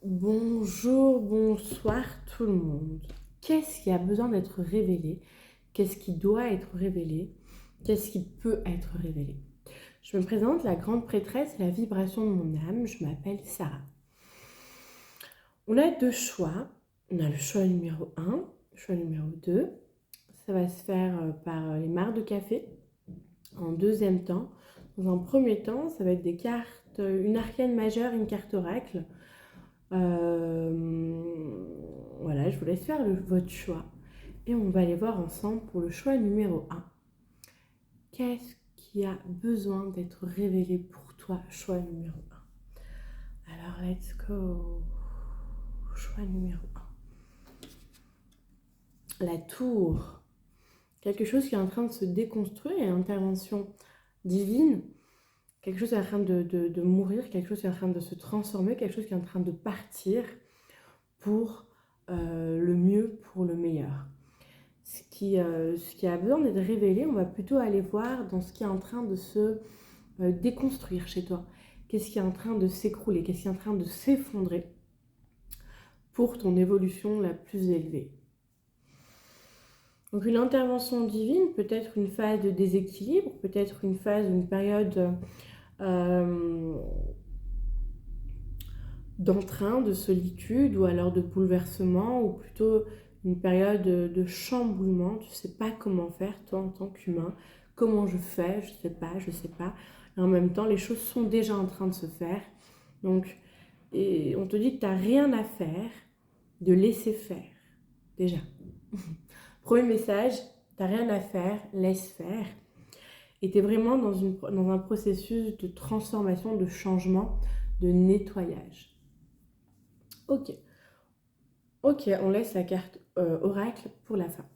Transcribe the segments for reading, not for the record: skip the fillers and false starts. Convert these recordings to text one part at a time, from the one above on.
Bonjour, bonsoir tout le monde. Qu'est-ce qui a besoin d'être révélé? Qu'est-ce qui doit être révélé? Qu'est-ce qui peut être révélé? Je me présente, la grande prêtresse et la vibration de mon âme. Je m'appelle Sarah. On a deux choix. On a le choix numéro 1, le choix numéro 2. Ça va se faire par les mares de café. En deuxième temps, dans un premier temps, ça va être des cartes, une arcane majeure, une carte oracle. Voilà, je vous laisse faire votre choix. Et on va aller voir ensemble pour le choix numéro 1. Qu'est-ce qui a besoin d'être révélé pour toi, choix numéro 1? Alors, let's go. Choix numéro 1. La tour. Quelque chose qui est en train de se déconstruire, une intervention divine. Quelque chose qui est en train de mourir, quelque chose qui est en train de se transformer, quelque chose qui est en train de partir pour le mieux, pour le meilleur. Ce qui a besoin d'être révélé, on va plutôt aller voir dans ce qui est en train de se déconstruire chez toi. Qu'est-ce qui est en train de s'écrouler, qu'est-ce qui est en train de s'effondrer pour ton évolution la plus élevée. Donc une intervention divine, peut-être une phase de déséquilibre, peut-être une phase, une période d'entrain, de solitude ou alors de bouleversement, ou plutôt une période de chamboulement. Tu ne sais pas comment faire, toi en tant qu'humain. Comment je fais, je ne sais pas. Et en même temps, les choses sont déjà en train de se faire. Donc, et on te dit que tu n'as rien à faire, de laisser faire, déjà. Premier message, tu n'as rien à faire, laisse faire. Et tu es vraiment dans un processus de transformation, de changement, de nettoyage. Ok, on laisse la carte oracle pour la fin.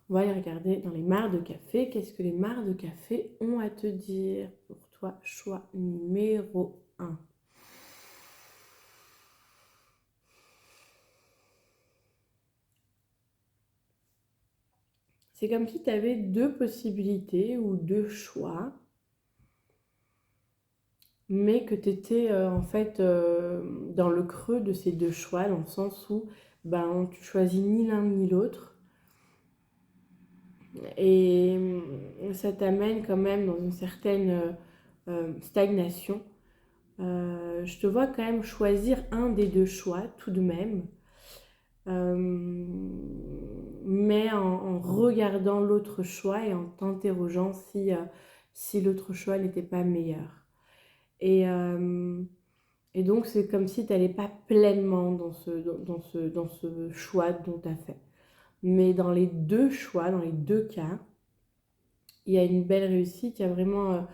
On va aller regarder dans les mares de café. Qu'est-ce que les mares de café ont à te dire pour toi? Choix numéro 1. C'est comme si tu avais deux possibilités ou deux choix, mais que tu étais en fait dans le creux de ces deux choix, dans le sens où tu choisis ni l'un ni l'autre. Et ça t'amène quand même dans une certaine stagnation. Je te vois quand même choisir un des deux choix tout de même, mais en regardant l'autre choix et en t'interrogeant si l'autre choix n'était pas meilleur. Et donc c'est comme si tu n'allais pas pleinement dans ce choix dont tu as fait. Mais dans les deux choix, dans les deux cas, il y a une belle réussite, il y a vraiment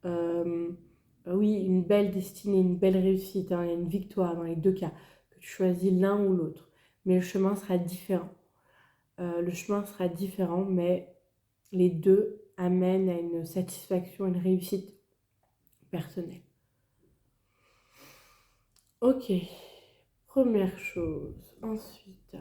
oui, une belle destinée, une belle réussite, hein, il y a une victoire dans les deux cas, que tu choisis l'un ou l'autre. Mais le chemin sera différent. Mais les deux amènent à une satisfaction, une réussite personnelle. Ok, première chose. Ensuite,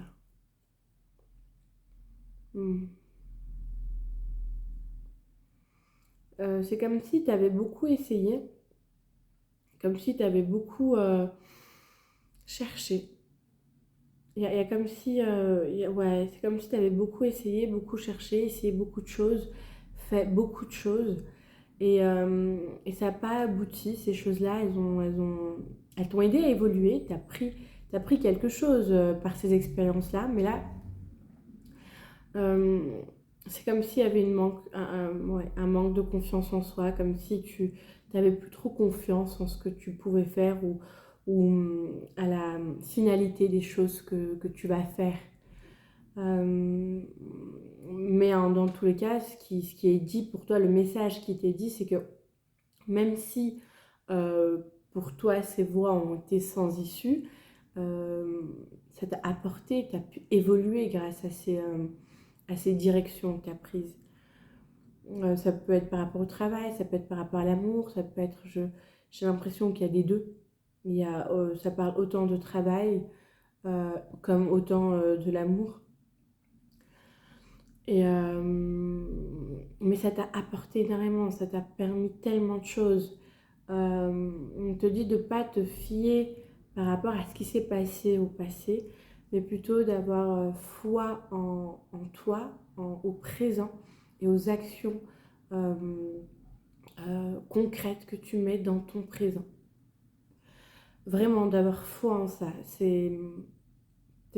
c'est comme si tu avais beaucoup essayé, comme si tu avais beaucoup cherché. Il y a comme si, ouais, c'est comme si tu avais beaucoup essayé, beaucoup cherché, essayé beaucoup de choses, fait beaucoup de choses, et ça n'a pas abouti. Ces choses-là, elles t'ont aidé à évoluer. T'as pris quelque chose par ces expériences-là, mais là, euh, c'est comme s'il y avait ouais, un manque de confiance en soi, comme si tu n'avais plus trop confiance en ce que tu pouvais faire ou à la finalité des choses que tu vas faire. Mais dans tous les cas, ce qui est dit pour toi, le message qui t'est dit, c'est que même si pour toi ces voies ont été sans issue, ça t'a apporté, tu as pu évoluer grâce à ces directions que tu as prises. Ça peut être par rapport au travail, ça peut être par rapport à l'amour, ça peut être, j'ai l'impression qu'il y a des deux. Ça parle autant de travail comme autant de l'amour. Mais ça t'a apporté énormément, ça t'a permis tellement de choses. On te dit de ne pas te fier par rapport à ce qui s'est passé au passé, mais plutôt d'avoir foi en toi, au présent et aux actions euh, concrètes que tu mets dans ton présent. Vraiment d'avoir foi en ça. C'est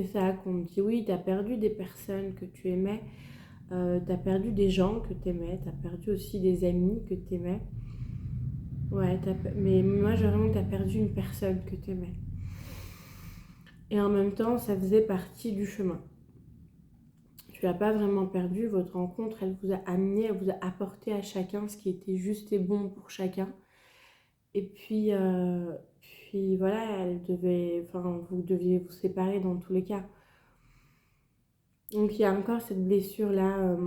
ça qu'on me dit, oui, tu as perdu des personnes que tu aimais, tu as perdu des gens que tu aimais, tu as perdu aussi des amis que tu aimais. Ouais, mais moi, j'ai vraiment que tu as perdu une personne que tu aimais. Et en même temps, ça faisait partie du chemin. Tu l'as pas vraiment perdu, votre rencontre, elle vous a amené, elle vous a apporté à chacun ce qui était juste et bon pour chacun. Et puis voilà, vous deviez vous séparer dans tous les cas. Donc il y a encore cette blessure-là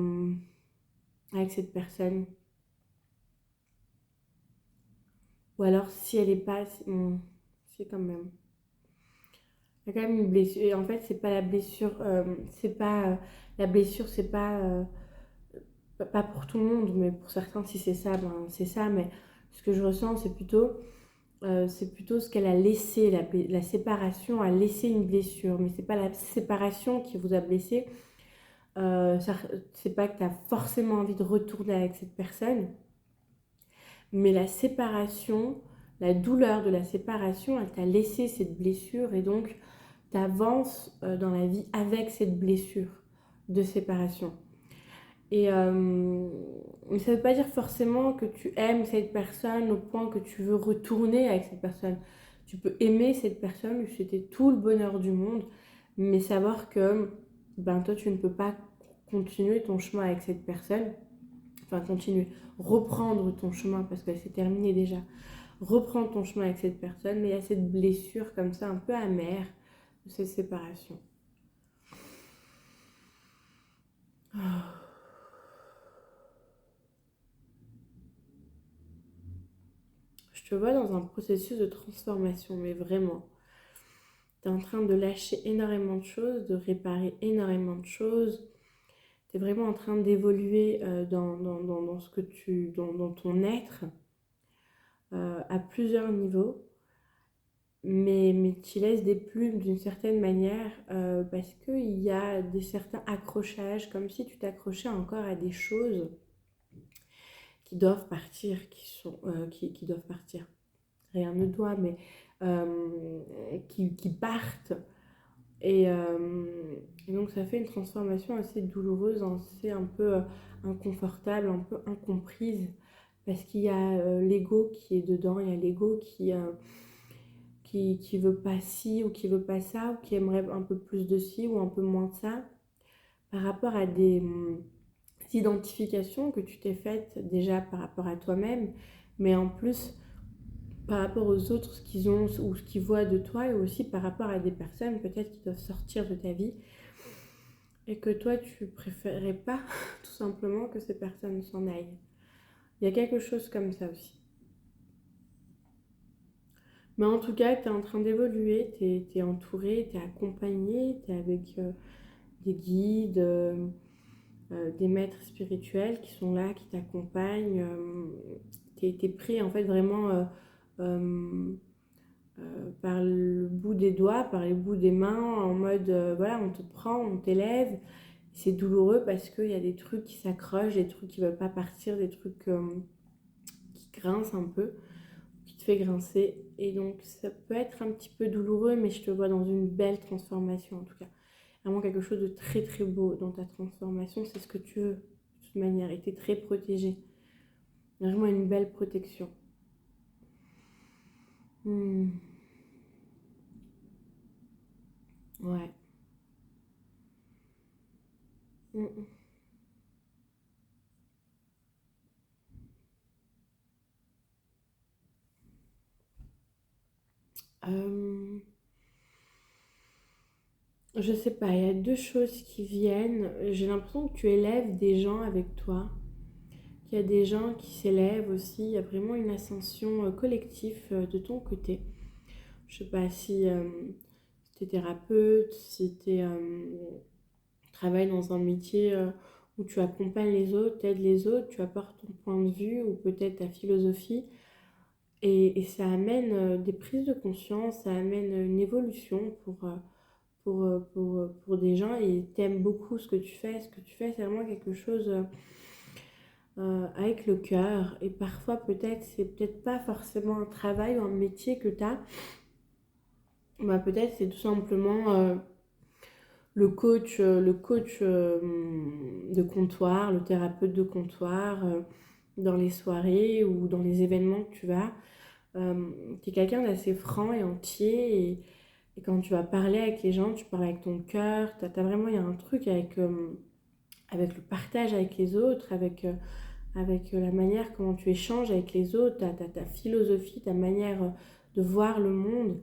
avec cette personne. Ou alors si elle est pas, c'est quand même. Il y a quand même une blessure. Et en fait, c'est pas la blessure, la blessure, c'est pas pour tout le monde, mais pour certains, si c'est ça, ben c'est ça. Mais ce que je ressens, c'est plutôt ce qu'elle a laissé. La séparation a laissé une blessure, mais c'est pas la séparation qui vous a blessé. C'est pas que tu as forcément envie de retourner avec cette personne, mais la séparation, la douleur de la séparation, elle t'a laissé cette blessure et donc tu avances dans la vie avec cette blessure de séparation. Et mais ça ne veut pas dire forcément que tu aimes cette personne au point que tu veux retourner avec cette personne. Tu peux aimer cette personne, c'était tout le bonheur du monde, mais savoir que ben, toi, tu ne peux pas continuer ton chemin avec cette personne. Enfin, continuer, reprendre ton chemin parce qu'elle s'est terminée déjà. Reprendre ton chemin avec cette personne, mais il y a cette blessure comme ça, un peu amère de cette séparation. Je te vois dans un processus de transformation, mais vraiment. Tu es en train de lâcher énormément de choses, de réparer énormément de choses. Tu es vraiment en train d'évoluer dans ce que dans ton être à plusieurs niveaux. Mais tu laisses des plumes d'une certaine manière parce qu'il y a certains accrochages, comme si tu t'accrochais encore à des choses qui doivent partir, qui doivent partir. Rien ne doit, mais qui partent. Et donc ça fait une transformation assez douloureuse, assez un peu inconfortable, un peu incomprise, parce qu'il y a l'ego qui est dedans, il y a l'ego qui veut pas ci ou qui veut pas ça, ou qui aimerait un peu plus de ci ou un peu moins de ça, par rapport à des identifications que tu t'es faites déjà par rapport à toi-même, mais en plus par rapport aux autres, ce qu'ils ont ou ce qu'ils voient de toi, et aussi par rapport à des personnes peut-être qui doivent sortir de ta vie, et que toi tu préférerais pas tout simplement que ces personnes s'en aillent. Il y a quelque chose comme ça aussi. Mais en tout cas, tu es en train d'évoluer, tu es entouré, tu es accompagné, tu es avec des guides, des maîtres spirituels qui sont là, qui t'accompagnent. Tu es pris en fait vraiment par le bout des doigts, par les bouts des mains, en mode voilà, on te prend, on t'élève. C'est douloureux parce qu'il y a des trucs qui s'accrochent, des trucs qui ne veulent pas partir, des trucs qui grincent un peu, qui te fait grincer. Et donc ça peut être un petit peu douloureux, mais je te vois dans une belle transformation en tout cas. Vraiment quelque chose de très très beau dans ta transformation, c'est ce que tu veux de toute manière, et tu es très protégé. Vraiment une belle protection. Ouais. Hmm. Euh, Je sais pas, il y a deux choses qui viennent. J'ai l'impression que tu élèves des gens avec toi, qu'il y a des gens qui s'élèvent aussi. Il y a vraiment une ascension collective de ton côté. Je sais pas si tu es thérapeute, si tu travailles dans un métier où tu accompagnes les autres, tu aides les autres, tu apportes ton point de vue ou peut-être ta philosophie. Et ça amène des prises de conscience, ça amène une évolution pour des gens et t'aimes beaucoup ce que tu fais. Ce que tu fais, c'est vraiment quelque chose avec le cœur. Et parfois, c'est peut-être pas forcément un travail ou un métier que tu as. Bah, peut-être c'est tout simplement le coach de comptoir, le thérapeute de comptoir dans les soirées ou dans les événements que tu vas. Tu es quelqu'un d'assez franc et entier et quand tu vas parler avec les gens, tu parles avec ton cœur. Vraiment, il y a un truc avec le partage avec les autres, avec la manière comment tu échanges avec les autres, ta philosophie, ta manière de voir le monde.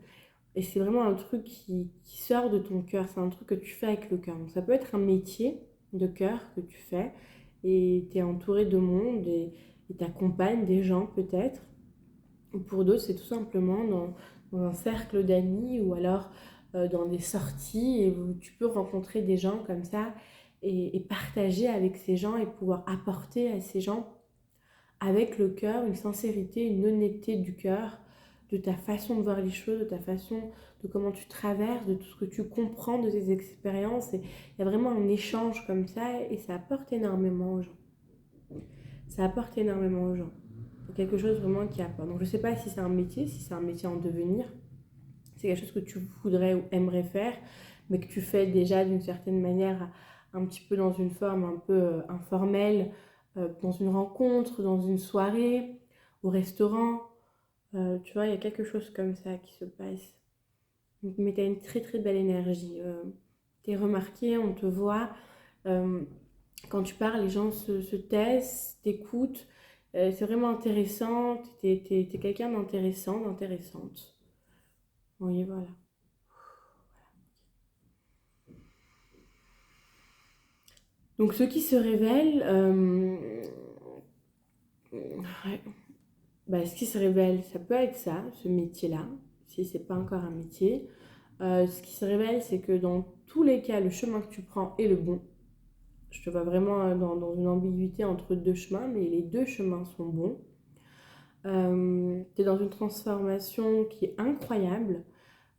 Et c'est vraiment un truc qui sort de ton cœur, c'est un truc que tu fais avec le cœur. Donc ça peut être un métier de cœur que tu fais et tu es entouré de monde et tu accompagnes des gens peut-être. Ou pour d'autres, c'est tout simplement dans un cercle d'amis ou alors dans des sorties et où tu peux rencontrer des gens comme ça et partager avec ces gens et pouvoir apporter à ces gens avec le cœur, une sincérité, une honnêteté du cœur, de ta façon de voir les choses, de ta façon, de comment tu traverses, de tout ce que tu comprends de tes expériences. Et il y a vraiment un échange comme ça et ça apporte énormément aux gens. Ça apporte énormément aux gens. C'est quelque chose vraiment qui apporte. Donc je ne sais pas si c'est un métier, si c'est un métier en devenir. C'est quelque chose que tu voudrais ou aimerais faire, mais que tu fais déjà d'une certaine manière, un petit peu dans une forme un peu informelle, dans une rencontre, dans une soirée, au restaurant. Tu vois, il y a quelque chose comme ça qui se passe. Mais tu as une très très belle énergie. Tu es remarqué, on te voit. Euh, Quand tu parles, les gens se taisent, t'écoutent. C'est vraiment intéressant. T'es quelqu'un d'intéressant, d'intéressante. Oui, voilà. Donc, ce qui se révèle, ouais. Bah, ce qui se révèle, ça peut être ça, ce métier-là, si c'est pas encore un métier. Ce qui se révèle, c'est que dans tous les cas, le chemin que tu prends est le bon. Je te vois vraiment dans une ambiguïté entre deux chemins, mais les deux chemins sont bons. Tu es dans une transformation qui est incroyable.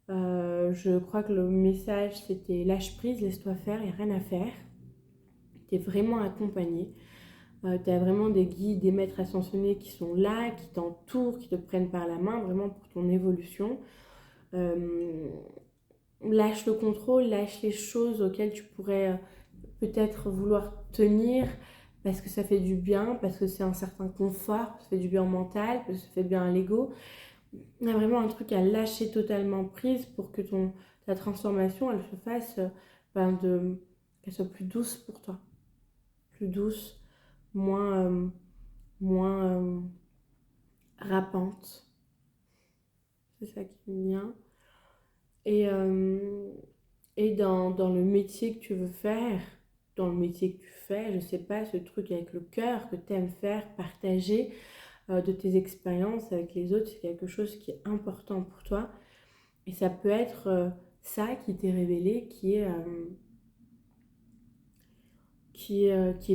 Je crois que le message, c'était lâche prise, laisse-toi faire, il n'y a rien à faire. Tu es vraiment accompagné. Tu as vraiment des guides, des maîtres ascensionnés qui sont là, qui t'entourent, qui te prennent par la main, vraiment pour ton évolution. Euh, Lâche le contrôle, lâche les choses auxquelles tu pourrais peut-être vouloir tenir parce que ça fait du bien, parce que c'est un certain confort, ça fait du bien au mental, parce que ça fait bien à l'ego. Il y a vraiment un truc à lâcher totalement prise pour que ta transformation, elle se fasse, qu'elle soit plus douce pour toi. Plus douce, moins râpante. C'est ça qui me vient. Et, euh, et dans le métier que tu veux faire, dans le métier que tu fais, je sais pas, ce truc avec le cœur que tu aimes faire, partager de tes expériences avec les autres, c'est quelque chose qui est important pour toi. Et ça peut être ça qui t'est révélé, qui est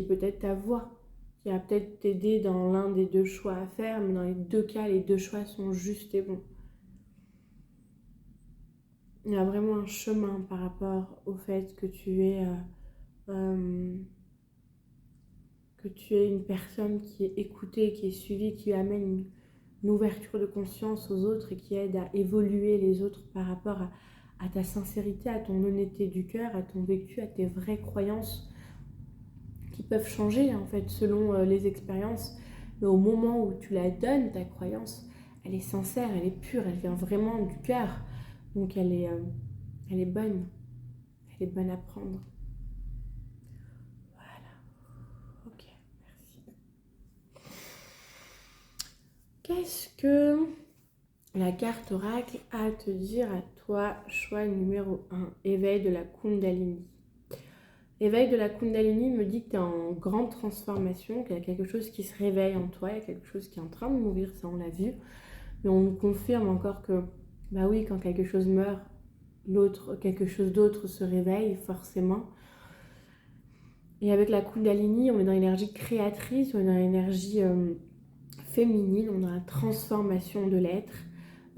peut-être ta voix, qui a peut-être t'aider dans l'un des deux choix à faire, mais dans les deux cas, les deux choix sont justes et bons. Il y a vraiment un chemin par rapport au fait euh, que tu es une personne qui est écoutée, qui est suivie, qui amène une ouverture de conscience aux autres et qui aide à évoluer les autres par rapport à ta sincérité, à ton honnêteté du cœur, à ton vécu, à tes vraies croyances qui peuvent changer en fait selon les expériences. Mais au moment où tu la donnes, ta croyance, elle est sincère, elle est pure, elle vient vraiment du cœur. Donc elle est bonne. Elle est bonne à prendre. Voilà. Ok, merci. Qu'est-ce que la carte oracle a à te dire à toi, choix numéro 1, éveil de la Kundalini. L'éveil de la Kundalini me dit que tu es en grande transformation, qu'il y a quelque chose qui se réveille en toi, il y a quelque chose qui est en train de mourir, ça on l'a vu. Mais on nous confirme encore que, bah oui, quand quelque chose meurt, quelque chose d'autre se réveille forcément. Et avec la Kundalini, on est dans l'énergie créatrice, on est dans l'énergie féminine, on est dans la transformation de l'être,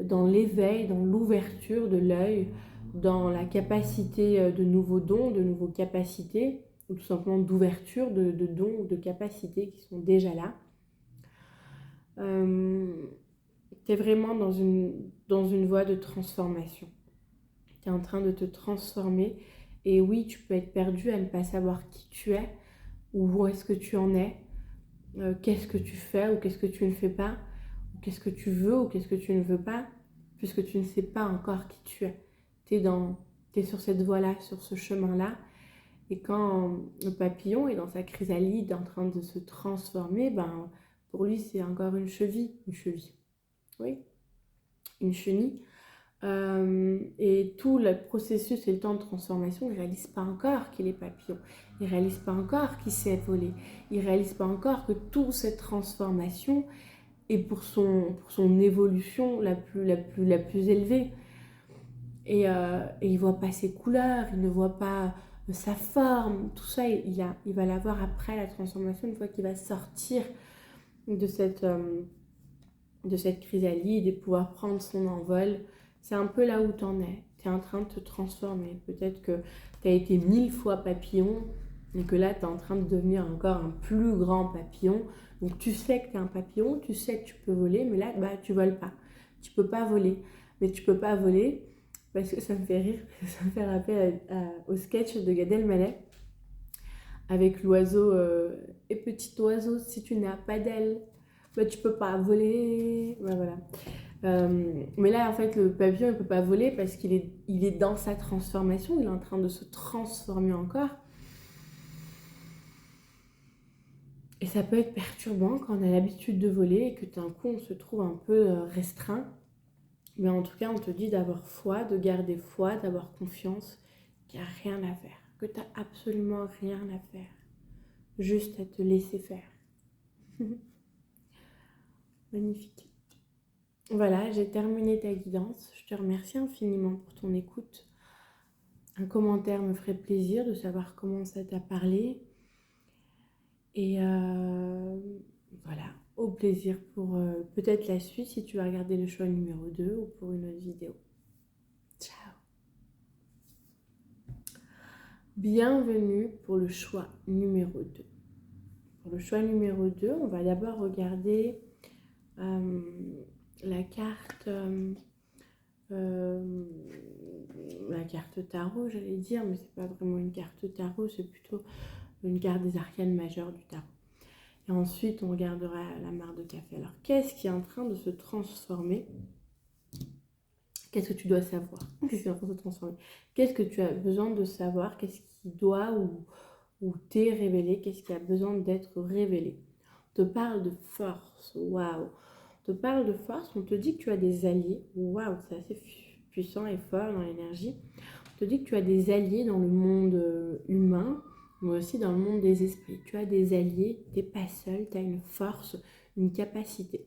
dans l'éveil, dans l'ouverture de l'œil, dans la capacité de nouveaux dons, de nouveaux capacités, ou tout simplement d'ouverture de dons ou de capacités qui sont déjà là. Tu es vraiment dans une voie de transformation. Tu es en train de te transformer. Et oui, tu peux être perdu à ne pas savoir qui tu es, ou où est-ce que tu en es, qu'est-ce que tu fais ou qu'est-ce que tu ne fais pas, ou qu'est-ce que tu veux ou qu'est-ce que tu ne veux pas, puisque tu ne sais pas encore qui tu es. Tu es sur cette voie-là, sur ce chemin-là. Et quand le papillon est dans sa chrysalide en train de se transformer, ben, pour lui, c'est encore une cheville. Oui, une chenille. Et tout le processus et le temps de transformation, il ne réalise pas encore qu'il est papillon. Il ne réalise pas encore qu'il sait voler. Il ne réalise pas encore que toute cette transformation est pour son évolution la plus élevée. Et il ne voit pas ses couleurs, il ne voit pas sa forme. Tout ça, il va l'avoir après la transformation, une fois qu'il va sortir de cette chrysalide et pouvoir prendre son envol. C'est un peu là où tu en es. Tu es en train de te transformer. Peut-être que tu as été 1000 fois papillon et que là, tu es en train de devenir encore un plus grand papillon. Donc, tu sais que tu es un papillon, tu sais que tu peux voler, mais là, bah, tu voles pas. Tu peux pas voler. Mais tu peux pas voler parce que ça me fait rire. Ça me fait rappeler au sketch de Gad Elmaleh avec l'oiseau. Et petit oiseau, si tu n'as pas d'aile, bah, tu peux pas voler. Ouais, voilà. Mais là, en fait, le papillon, il ne peut pas voler parce qu'il est dans sa transformation. Il est en train de se transformer encore. Et ça peut être perturbant quand on a l'habitude de voler et que d'un coup, on se trouve un peu restreint. Mais en tout cas, on te dit d'avoir foi, de garder foi, d'avoir confiance, qu'il n'y a rien à faire. Que tu n'as absolument rien à faire. Juste à te laisser faire. Magnifique. Voilà, j'ai terminé ta guidance. Je te remercie infiniment pour ton écoute. Un commentaire me ferait plaisir de savoir comment ça t'a parlé. Et voilà, au plaisir pour peut-être la suite si tu vas regarder le choix numéro 2 ou pour une autre vidéo. Ciao. Bienvenue pour le choix numéro 2. Pour le choix numéro 2, on va d'abord regarder la carte tarot, j'allais dire, mais c'est pas vraiment une carte tarot, c'est plutôt une carte des arcanes majeures du tarot. Et ensuite, on regardera la mare de café. Alors, qu'est-ce qui est en train de se transformer? Qu'est-ce que tu dois savoir? Qu'est-ce qui est en train de se transformer? Qu'est-ce que tu as besoin de savoir? Qu'est-ce qui doit ou t'est révélé? Qu'est-ce qui a besoin d'être révélé? On te parle de force. Waouh! On te parle de force. On te dit que tu as des alliés. Waouh! C'est assez puissant et fort dans l'énergie. On te dit que tu as des alliés dans le monde humain, mais aussi dans le monde des esprits. Tu as des alliés, tu n'es pas seul, tu as une force, une capacité.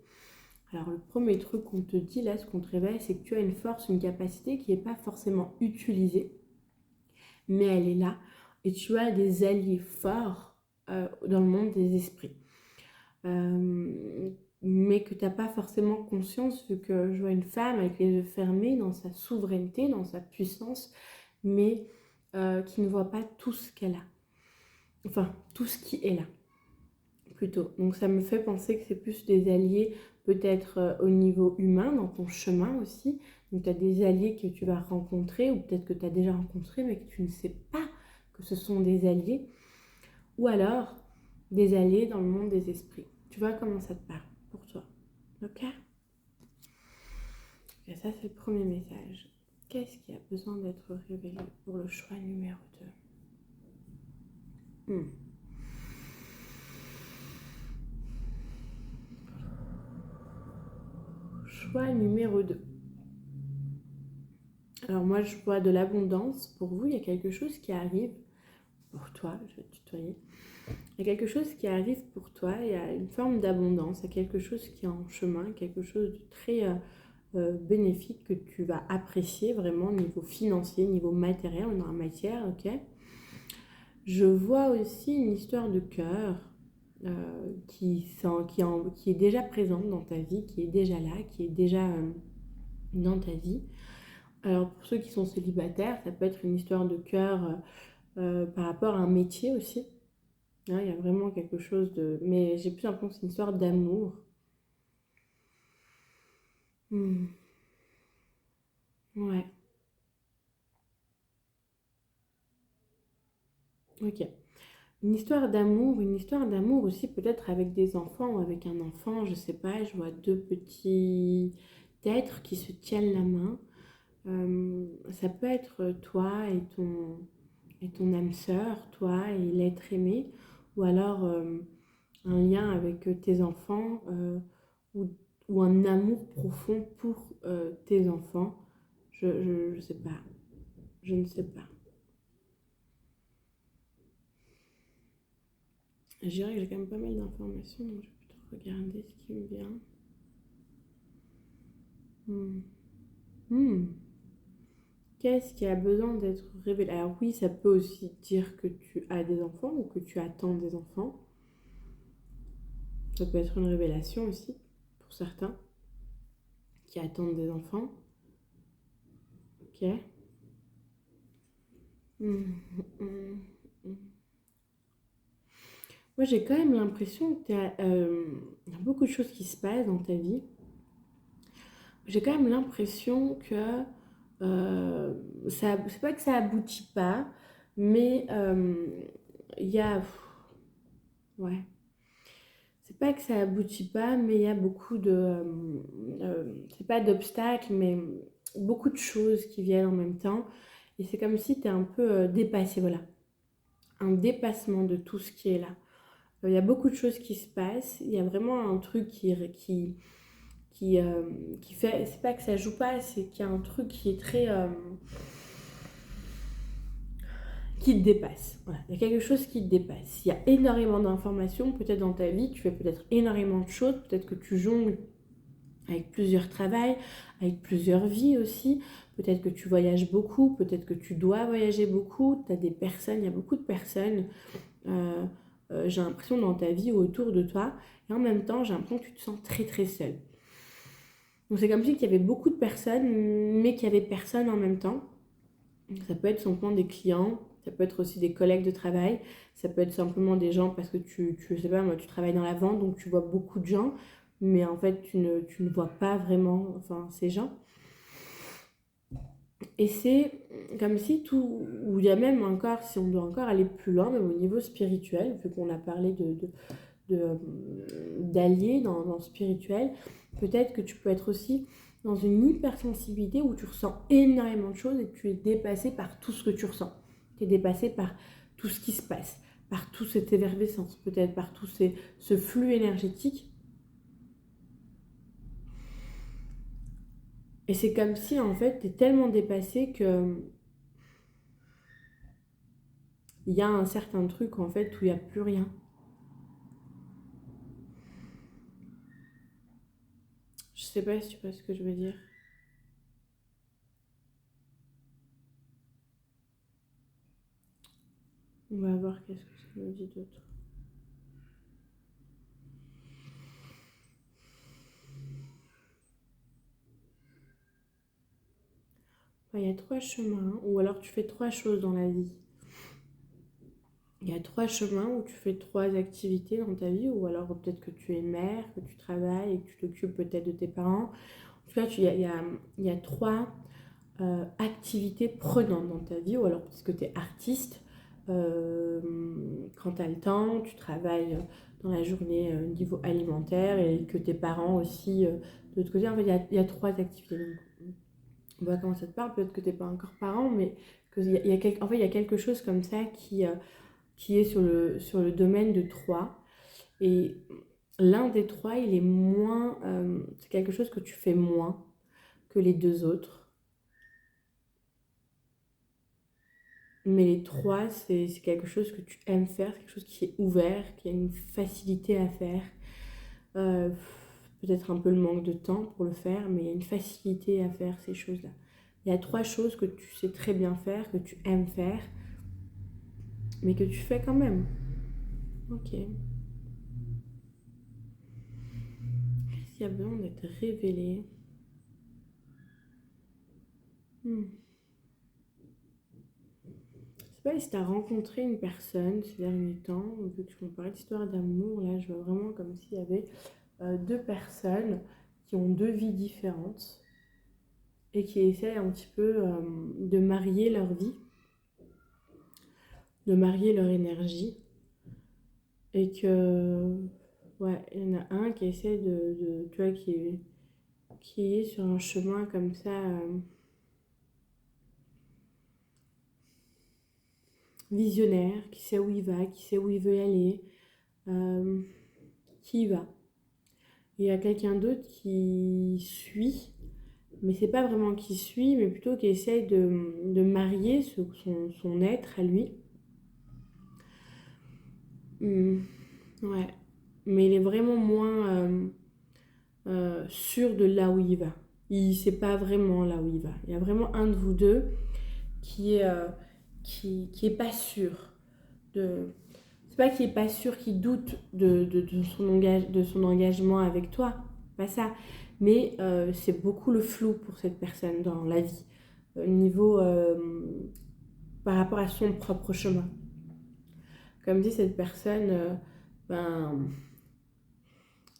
Alors le premier truc qu'on te dit là, ce qu'on te révèle, c'est que tu as une force, une capacité qui n'est pas forcément utilisée, mais elle est là. Et tu as des alliés forts dans le monde des esprits. Mais que tu n'as pas forcément conscience, vu que je vois une femme avec les yeux fermés dans sa souveraineté, dans sa puissance, mais qui ne voit pas tout ce qu'elle a. Enfin, tout ce qui est là, plutôt. Donc ça me fait penser que c'est plus des alliés, peut-être au niveau humain, dans ton chemin aussi. Donc tu as des alliés que tu vas rencontrer, ou peut-être que tu as déjà rencontré, mais que tu ne sais pas que ce sont des alliés. Ou alors, des alliés dans le monde des esprits. Tu vois comment ça te parle pour toi. Ok? Et ça, c'est le premier message. Qu'est-ce qui a besoin d'être révélé pour le choix numéro 2? Choix numéro 2. Alors moi, je vois de l'abondance. Pour vous, il y a quelque chose qui arrive. Pour toi, je vais te tutoyer. Il y a quelque chose qui arrive pour toi. Il y a une forme d'abondance. Il y a quelque chose qui est en chemin. Quelque chose de très bénéfique que tu vas apprécier vraiment au niveau financier, niveau matériel, dans la matière, ok? Je vois aussi une histoire de cœur. qui est déjà présente dans ta vie, qui est déjà là, qui est déjà dans ta vie. Alors pour ceux qui sont célibataires, ça peut être une histoire de cœur par rapport à un métier aussi. Hein, il y a vraiment quelque chose de... Mais j'ai plus l'impression que c'est une histoire d'amour. Hmm, ouais, ok. Une histoire d'amour aussi peut-être avec des enfants ou avec un enfant, je sais pas, je vois deux petits êtres qui se tiennent la main. Ça peut être toi et ton âme sœur, toi et l'être aimé, ou alors un lien avec tes enfants ou, ou un amour profond pour tes enfants. Je sais pas, je ne sais pas. Je dirais que j'ai quand même pas mal d'informations, donc je vais plutôt regarder ce qui me vient. Hmm. Hmm. Qu'est-ce qui a besoin d'être révélé? Alors oui, ça peut aussi dire que tu as des enfants ou que tu attends des enfants. Ça peut être une révélation aussi, pour certains qui attendent des enfants. Ok. Hmm, hmm, hmm. Moi, j'ai quand même l'impression que y a beaucoup de choses qui se passent dans ta vie. J'ai quand même l'impression que c'est pas que ça aboutit pas, mais il y a, ouais, c'est pas que ça aboutit pas, mais il y a beaucoup de, c'est pas d'obstacles, mais beaucoup de choses qui viennent en même temps. Et c'est comme si tu es un peu dépassé, voilà, un dépassement de tout ce qui est là. Il y a beaucoup de choses qui se passent, il y a vraiment un truc qui, euh, qui fait, c'est pas que ça joue pas, c'est qu'il y a un truc qui est très, qui te dépasse. Voilà, il y a quelque chose qui te dépasse. Il y a énormément d'informations, peut-être dans ta vie, tu fais peut-être énormément de choses, peut-être que tu jongles avec plusieurs travails, avec plusieurs vies aussi. Peut-être que tu voyages beaucoup, peut-être que tu dois voyager beaucoup. Tu as des personnes, il y a beaucoup de personnes, euh, j'ai l'impression, dans ta vie ou autour de toi. Et en même temps, j'ai l'impression que tu te sens très très seule. Donc c'est comme si il y avait beaucoup de personnes, mais qu'il y avait personne en même temps. Ça peut être simplement des clients, ça peut être aussi des collègues de travail, ça peut être simplement des gens parce que je sais pas, moi, tu travailles dans la vente, donc tu vois beaucoup de gens, mais en fait, tu ne vois pas vraiment enfin, ces gens. Et c'est comme si tout, ou il y a même encore, si on doit encore aller plus loin, même au niveau spirituel, vu qu'on a parlé d'alliés dans le spirituel, peut-être que tu peux être aussi dans une hypersensibilité où tu ressens énormément de choses et que tu es dépassé par tout ce que tu ressens. Tu es dépassé par tout ce qui se passe, par toute cette effervescence, peut-être par tout ce flux énergétique. Et c'est comme si en fait tu es tellement dépassé que il y a un certain truc en fait où il n'y a plus rien. Je sais pas si tu vois ce que je veux dire. On va voir qu'est-ce que ça nous dit d'autre. Il y a trois chemins, ou alors tu fais trois choses dans la vie. Il y a trois chemins où tu fais trois activités dans ta vie, ou alors peut-être que tu es mère, que tu travailles et que tu t'occupes peut-être de tes parents. En tout cas, il y a trois activités prenantes dans ta vie, ou alors parce que tu es artiste, quand tu as le temps, tu travailles dans la journée au niveau alimentaire et que tes parents aussi, de l'autre côté, en fait, il y a trois activités. Donc, on va comment ça te parle, peut-être que tu n'es pas encore parent, mais en fait, il y a quelque chose comme ça qui est sur le domaine de 3. Et l'un des trois, il est moins... c'est quelque chose que tu fais moins que les deux autres. Mais les trois, c'est quelque chose que tu aimes faire, quelque chose qui est ouvert, qui a une facilité à faire. Euh, Peut-être un peu le manque de temps pour le faire, mais il y a une facilité à faire ces choses-là. Il y a trois choses que tu sais très bien faire, que tu aimes faire, mais que tu fais quand même. Ok. qui a besoin d'être révélé? Je sais pas si tu as rencontré une personne ces derniers temps, vu que je me parlais d'histoire d'amour, là je vois vraiment comme s'il y avait deux personnes qui ont deux vies différentes et qui essaient un petit peu de marier leur vie, de marier leur énergie. Et que, ouais, il y en a un qui essaie tu vois, qui est sur un chemin comme ça, visionnaire, qui sait où il va, qui sait où il veut y aller, euh, qui y va. Et il y a quelqu'un d'autre qui suit, mais c'est pas vraiment qui suit, mais plutôt qui essaie de marier son être à lui. Ouais, mais il est vraiment moins sûr de là où il va. Il sait pas vraiment là où il va. Il y a vraiment un de vous deux qui est, qui est pas sûr de. C'est pas qu'il est pas sûr, qu'il doute de son engagement avec toi, pas ça. Mais c'est beaucoup le flou pour cette personne dans la vie, au niveau par rapport à son propre chemin. Comme dit cette personne, ben,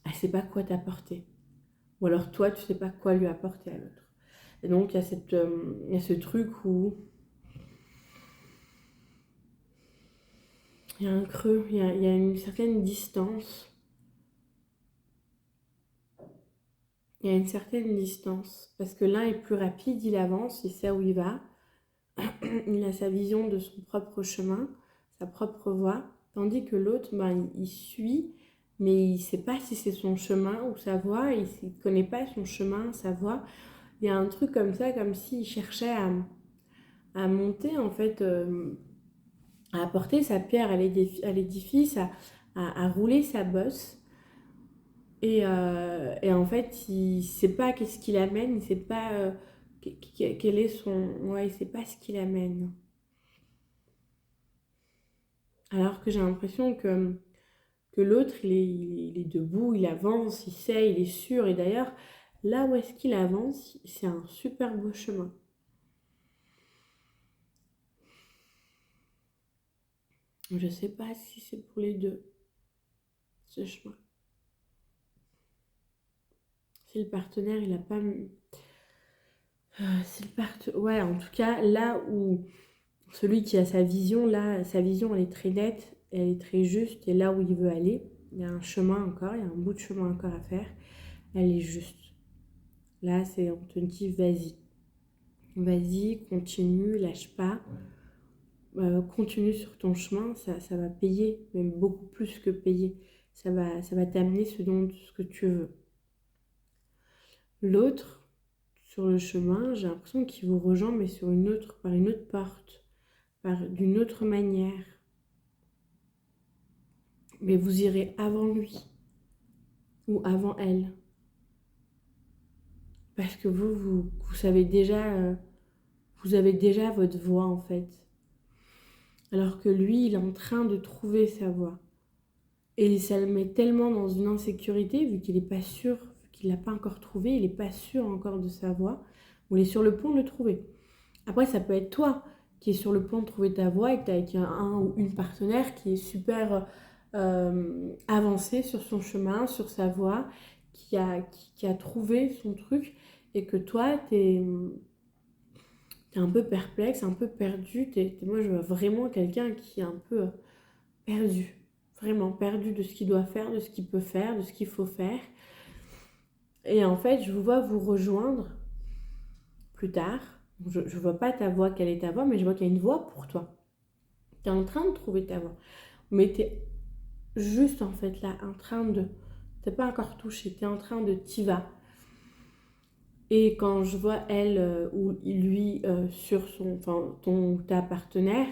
elle sait pas quoi t'apporter. Ou alors toi, tu sais pas quoi lui apporter à l'autre. Et donc, il y a ce truc où il y a un creux, il y a une certaine distance. Il y a une certaine distance. Parce que l'un est plus rapide, il avance, il sait où il va. Il a sa vision de son propre chemin, sa propre voie. Tandis que l'autre, ben, il suit, mais il ne sait pas si c'est son chemin ou sa voie. Il ne connaît pas son chemin, sa voie. Il y a un truc comme ça, comme s'il cherchait à monter, en fait, à apporter sa pierre à l'édifice, à rouler sa bosse. Et en fait, il ne sait pas qu'est-ce qu'il amène, il ne sait pas quel est son... Ouais, il ne sait pas ce qu'il amène. Alors que j'ai l'impression que l'autre, il est debout, il avance, il sait, il est sûr. Et d'ailleurs, là où est-ce qu'il avance, c'est un super beau chemin. Je ne sais pas si c'est pour les deux, ce chemin. Si le partenaire, il n'a pas... si le partenaire... Ouais, en tout cas, là où celui qui a sa vision, là, sa vision, elle est très nette, elle est très juste, et là où il veut aller, il y a un chemin encore, il y a un bout de chemin encore à faire, elle est juste. Là, on te dit, vas-y. Vas-y, continue, lâche pas. Continue sur ton chemin, ça va payer, même beaucoup plus que payer. Ça va t'amener ce que tu veux. L'autre, sur le chemin, j'ai l'impression qu'il vous rejoint, mais par une autre porte, d'une autre manière. Mais vous irez avant lui ou avant elle. Parce que vous savez déjà, vous avez déjà votre voie en fait. Alors que lui, il est en train de trouver sa voie. Et ça le met tellement dans une insécurité, vu qu'il n'est pas sûr, vu qu'il ne l'a pas encore trouvé, il n'est pas sûr encore de sa voie, ou il est sur le point de le trouver. Après, ça peut être toi qui es sur le point de trouver ta voie et que tu as avec un ou une partenaire qui est super avancé sur son chemin, sur sa voie, qui a trouvé son truc, et que toi, t'es un peu perplexe, un peu perdu. Moi, je vois vraiment quelqu'un qui est un peu perdu. Vraiment perdu de ce qu'il doit faire, de ce qu'il peut faire, de ce qu'il faut faire. Et en fait, je vous vois vous rejoindre plus tard. Je ne vois pas ta voix, quelle est ta voix, mais je vois qu'il y a une voix pour toi. Tu es en train de trouver ta voix. Mais tu es juste en fait là, en train de... Tu n'es pas encore touché, tu es en train de t'y vas. Et quand je vois elle ou lui sur ta partenaire,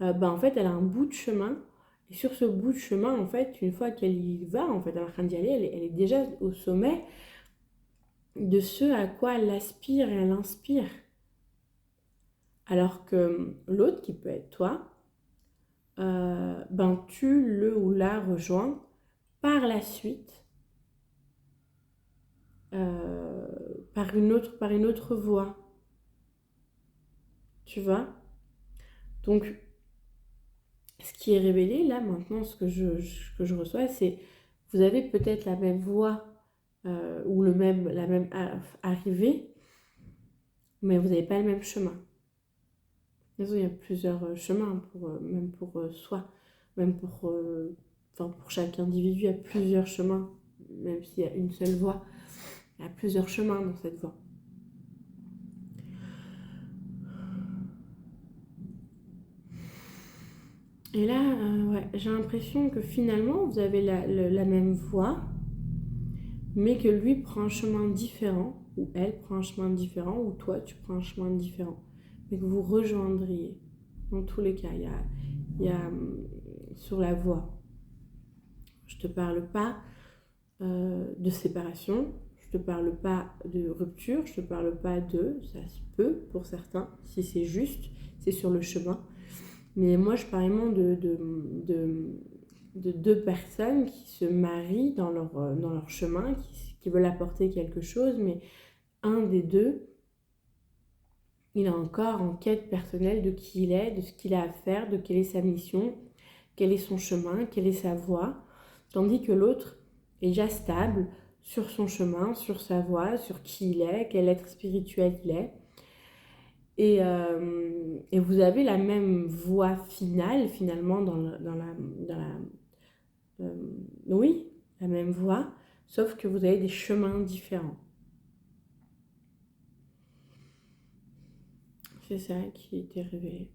en fait, elle a un bout de chemin. Et sur ce bout de chemin, en fait, une fois qu'elle y va, en fait, elle est en train d'y aller, elle est déjà au sommet de ce à quoi elle aspire et elle inspire. Alors que l'autre, qui peut être toi, tu le ou la rejoins par la suite par une autre voie. Tu vois? Donc, ce qui est révélé là maintenant, que je reçois, c'est vous avez peut-être la même voie ou la même arrivée, mais vous n'avez pas le même chemin. Il y a plusieurs chemins, même pour soi, même pour chaque individu, il y a plusieurs chemins, même s'il y a une seule voie, il y a plusieurs chemins dans cette voie. Et là, ouais, j'ai l'impression que finalement, vous avez la même voie, mais que lui prend un chemin différent, ou elle prend un chemin différent, ou toi, tu prends un chemin différent, mais que vous rejoindriez. Dans tous les cas, il y a sur la voie. Je ne te parle pas de séparation, je ne te parle pas de rupture, je ne te parle pas ça se peut pour certains, si c'est juste, c'est sur le chemin. Mais moi, je parle vraiment de deux personnes qui se marient dans leur chemin, qui veulent apporter quelque chose, mais un des deux, il est encore en quête personnelle de qui il est, de ce qu'il a à faire, de quelle est sa mission, quel est son chemin, quelle est sa voie, tandis que l'autre est déjà stable sur son chemin, sur sa voie, sur qui il est, quel être spirituel il est. Et vous avez la même voie finale, finalement, euh, oui, la même voie, sauf que vous avez des chemins différents. C'est ça qui était révélé.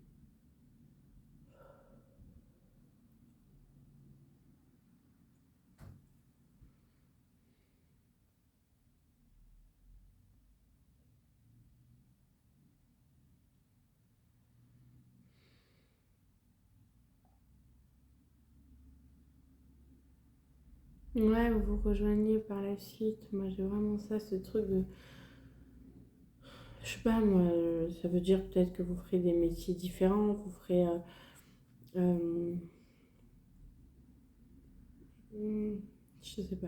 Ouais, vous vous rejoignez par la suite. Moi, j'ai vraiment ça, ce truc de... Je sais pas, moi, ça veut dire peut-être que vous ferez des métiers différents, vous ferez... euh, je sais pas.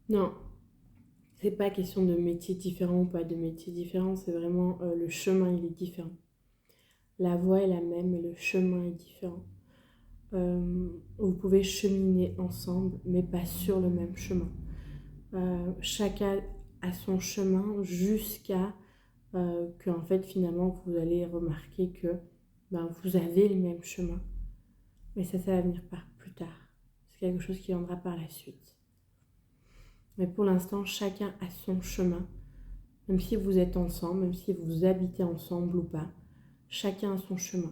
Non, c'est pas question de métier différent ou pas de métier différent, c'est vraiment le chemin, il est différent. La voie est la même, mais le chemin est différent. Vous pouvez cheminer ensemble, mais pas sur le même chemin. Chacun a son chemin jusqu'à que en fait finalement vous allez remarquer que vous avez le même chemin, mais ça va venir plus tard. C'est quelque chose qui viendra par la suite. Mais pour l'instant, chacun a son chemin, même si vous êtes ensemble, même si vous habitez ensemble ou pas, chacun a son chemin.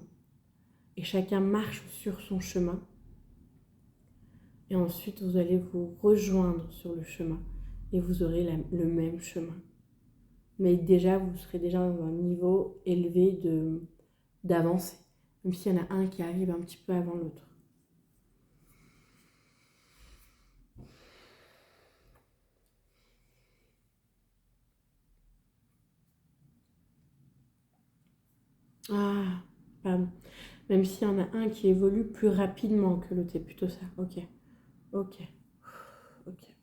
Et chacun marche sur son chemin. Et ensuite, vous allez vous rejoindre sur le chemin. Et vous aurez le même chemin. Mais déjà, vous serez déjà dans un niveau élevé d'avancée. Même s'il y en a un qui arrive un petit peu avant l'autre. Ah, pardon. Même s'il y en a un qui évolue plus rapidement que l'autre, c'est plutôt ça. Ok, ok, ok.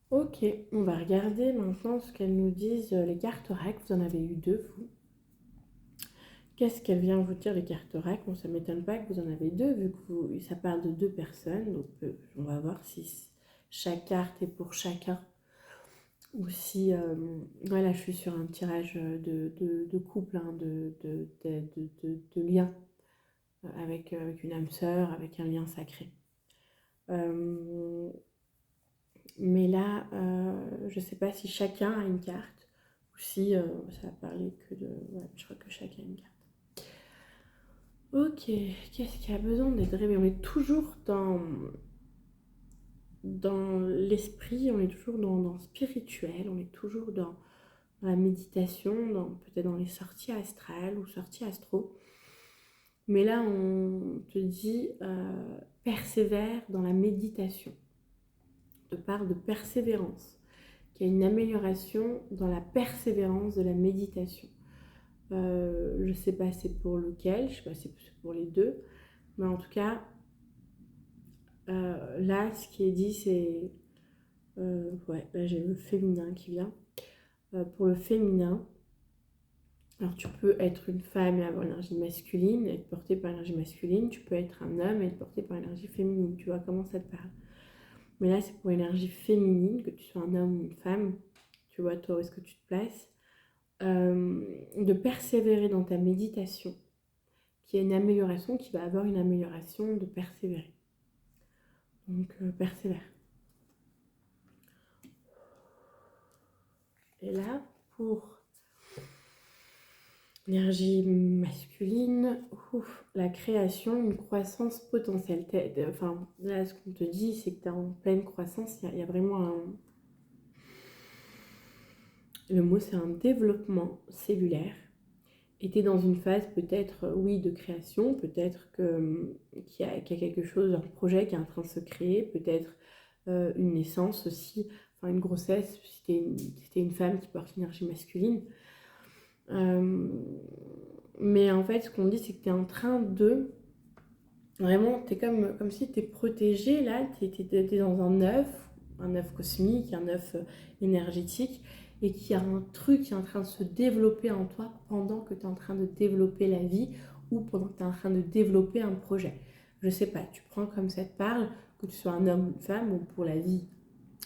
Ok, on va regarder maintenant ce qu'elles nous disent, les cartes oracle. Vous en avez eu deux, vous. Qu'est-ce qu'elle vient vous dire, les cartes oracle? Bon, ça ne m'étonne pas que vous en avez deux, vu que ça parle de deux personnes. Donc, on va voir si chaque carte est pour chacun. Ou si, voilà, je suis sur un tirage de couple, hein, de lien avec une âme sœur, avec un lien sacré. Mais là, je ne sais pas si chacun a une carte ou si ça va parler que de... Ouais, je crois que chacun a une carte. Ok, qu'est-ce qui a besoin d'être réveillé? On est toujours dans l'esprit, on est toujours dans le spirituel, on est toujours dans la méditation, peut-être dans les sorties astrales ou sorties astro. Mais là, on te dit persévère dans la méditation. On te parle de persévérance, qu'il y a une amélioration dans la persévérance de la méditation. Je sais pas c'est pour lequel, je sais pas si c'est pour les deux. Mais en tout cas, là, ce qui est dit, c'est... ouais, là j'ai le féminin qui vient. Pour le féminin, alors tu peux être une femme et avoir l'énergie masculine, être portée par l'énergie masculine. Tu peux être un homme et être porté par l'énergie féminine. Tu vois comment ça te parle. Mais là, c'est pour l'énergie féminine, que tu sois un homme ou une femme. Tu vois, toi, où est-ce que tu te places. De persévérer dans ta méditation, qui est une amélioration, qui va avoir une amélioration de persévérer. Donc, persévère. Et là, pour l'énergie masculine, la création, une croissance potentielle. Enfin, là, ce qu'on te dit, c'est que tu es en pleine croissance. Il y a vraiment un... Le mot, c'est un développement cellulaire. Et tu es dans une phase peut-être, oui, de création, peut-être qu'il y a quelque chose, un projet qui est en train de se créer, peut-être une naissance aussi, enfin une grossesse, si t'es une femme qui porte une énergie masculine. Mais en fait, ce qu'on dit, c'est que tu es en train de... Vraiment, tu es comme si tu es protégé, là, tu es dans un œuf cosmique, un œuf énergétique, et qu'il y a un truc qui est en train de se développer en toi pendant que tu es en train de développer la vie ou pendant que tu es en train de développer un projet. Je sais pas, tu prends comme ça te parle, que tu sois un homme ou une femme, ou pour la vie,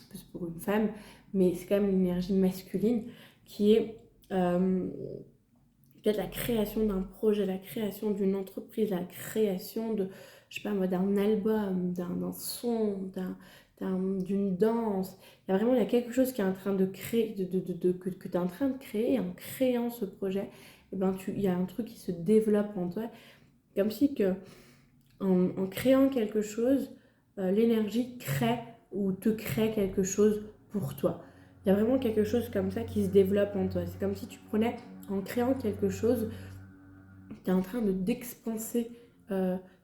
plus pour une femme, mais c'est quand même une énergie masculine qui est peut-être la création d'un projet, la création d'une entreprise, la création de, je sais pas moi, d'un album, d'un son, d'une danse. Il y a quelque chose qui est en train de créer, que tu es en train de créer, et en créant ce projet, et ben il y a un truc qui se développe en toi, comme si que en créant quelque chose, l'énergie crée ou te crée quelque chose pour toi. Il y a vraiment quelque chose comme ça qui se développe en toi. C'est comme si tu prenais, en créant quelque chose, tu es en train d'expanser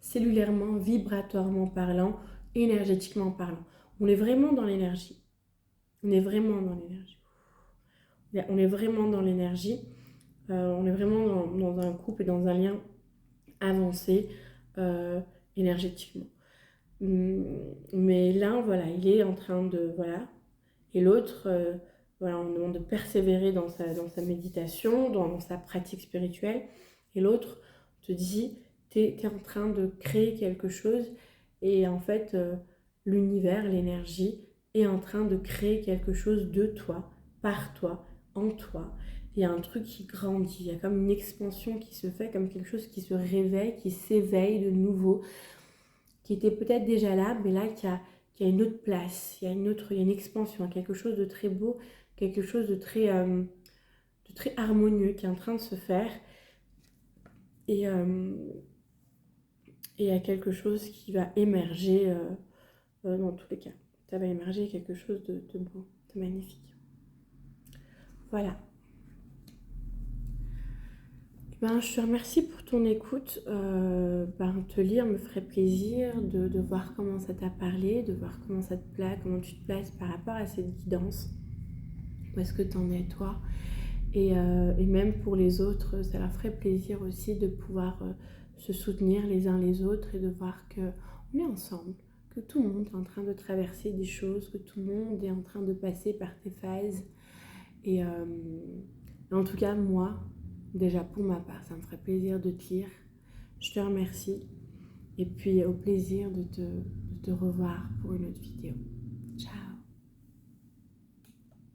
cellulairement, vibratoirement parlant, énergétiquement parlant. On est vraiment dans l'énergie. On est vraiment dans l'énergie. On est vraiment dans l'énergie. On est vraiment dans un couple et dans un lien avancé énergétiquement. Mais l'un, voilà, il est en train de... Voilà. Et l'autre, voilà, on demande de persévérer dans sa méditation, dans sa pratique spirituelle. Et l'autre te dit, t'es en train de créer quelque chose. Et en fait, l'univers, l'énergie, est en train de créer quelque chose de toi, par toi, en toi. Il y a un truc qui grandit, il y a comme une expansion qui se fait, comme quelque chose qui se réveille, qui s'éveille de nouveau, qui était peut-être déjà là, mais là qui a une autre place, il y a une expansion, quelque chose de très beau, quelque chose de très harmonieux qui est en train de se faire. Et il y a quelque chose qui va émerger dans tous les cas. Ça va émerger quelque chose de beau, de magnifique. Voilà. Ben, je te remercie pour ton écoute. Te lire me ferait plaisir de voir comment ça t'a parlé, de voir comment ça te plaît, comment tu te places par rapport à cette guidance. Où est-ce que tu en es toi ? Et même pour les autres, ça leur ferait plaisir aussi de pouvoir se soutenir les uns les autres et de voir qu'on est ensemble, que tout le monde est en train de traverser des choses, que tout le monde est en train de passer par tes phases. Et en tout cas, moi, déjà pour ma part, ça me ferait plaisir de te lire. Je te remercie. Et puis au plaisir de te revoir pour une autre vidéo. Ciao.